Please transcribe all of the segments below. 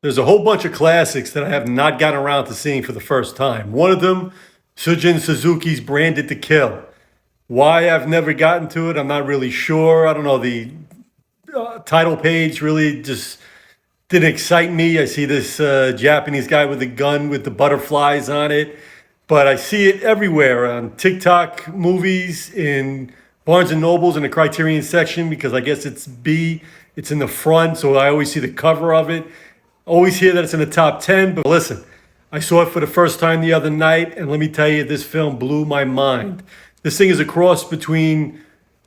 There's a whole bunch of classics that I have not gotten around to seeing for the first time. One of them, Seijun Suzuki's Branded to Kill. Why I've never gotten to it, I'm not really sure. I don't know. The title page really just didn't excite me. I see this Japanese guy with a gun with the butterflies on it, but I see it everywhere on TikTok movies, in Barnes and Nobles in the Criterion section, because I guess it's B. It's in the front, so I always see the cover of it. Always hear that it's in the top 10, but listen, I saw it for the first time the other night, and let me tell you, this film blew my mind. This thing is a cross between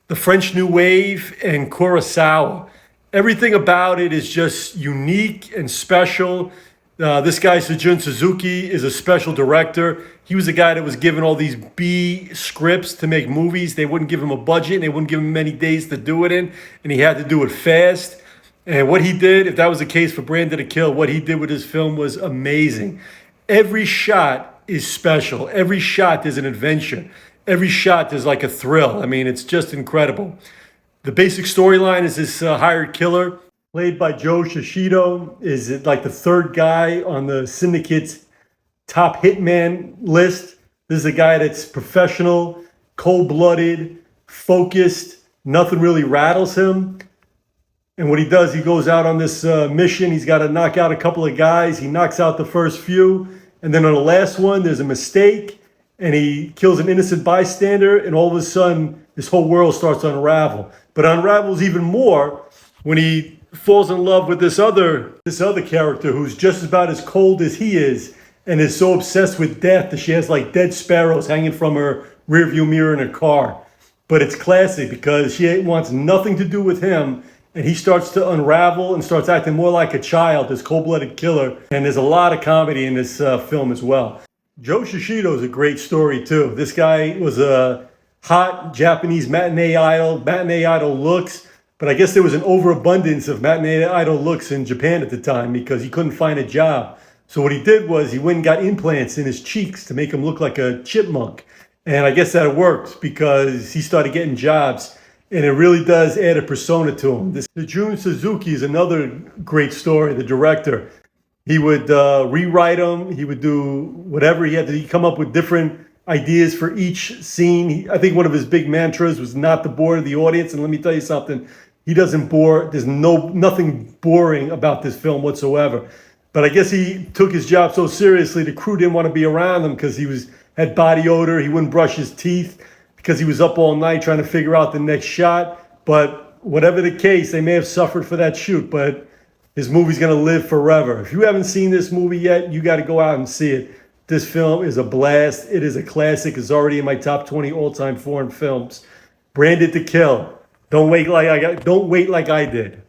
the French New Wave and Kurosawa. Everything about it is just unique and special. This guy, Seijun Suzuki, is a special director. He was a guy that was given all these B scripts to make movies. They wouldn't give him a budget, and they wouldn't give him many days to do it in, and he had to do it fast. And what he did, if that was the case for Branded to Kill, what he did with his film was amazing. Every shot is special. Every shot is an adventure. Every shot is like a thrill. I mean, it's just incredible. The basic storyline is this hired killer, played by Joe Shishido, is like the third guy on the syndicate's top hitman list. This is a guy that's professional, cold-blooded, focused. Nothing really rattles him. And what he does, he goes out on this mission. He's got to knock out a couple of guys. He knocks out the first few. And then on the last one, there's a mistake. And he kills an innocent bystander. And all of a sudden, this whole world starts to unravel. But it unravels even more when he falls in love with this other character who's just about as cold as he is. And is so obsessed with death that she has like dead sparrows hanging from her rearview mirror in her car. But it's classic because she wants nothing to do with him. And he starts to unravel and starts acting more like a child, this cold-blooded killer. And there's a lot of comedy in this film as well. Joe Shishido is a great story, too. This guy was a hot Japanese matinee idol looks. But I guess there was an overabundance of matinee idol looks in Japan at the time because he couldn't find a job. So what he did was he went and got implants in his cheeks to make him look like a chipmunk. And I guess that worked because he started getting jobs. And it really does add a persona to him. This Seijun Suzuki is another great story, the director. He would rewrite them. He would do whatever he had to. He'd come up with different ideas for each scene. I think one of his big mantras was not to bore the audience. And let me tell you something, he doesn't bore. There's nothing boring about this film whatsoever. But I guess he took his job so seriously, the crew didn't want to be around him because he had body odor. He wouldn't brush his teeth, because he was up all night trying to figure out the next shot. But whatever the case, they may have suffered for that shoot, but his movie's going to live forever. If you haven't seen this movie yet, you got to go out and see it. This film is a blast. It is a classic. It's already in my top 20 all-time foreign films. Branded to Kill. Don't wait like I did.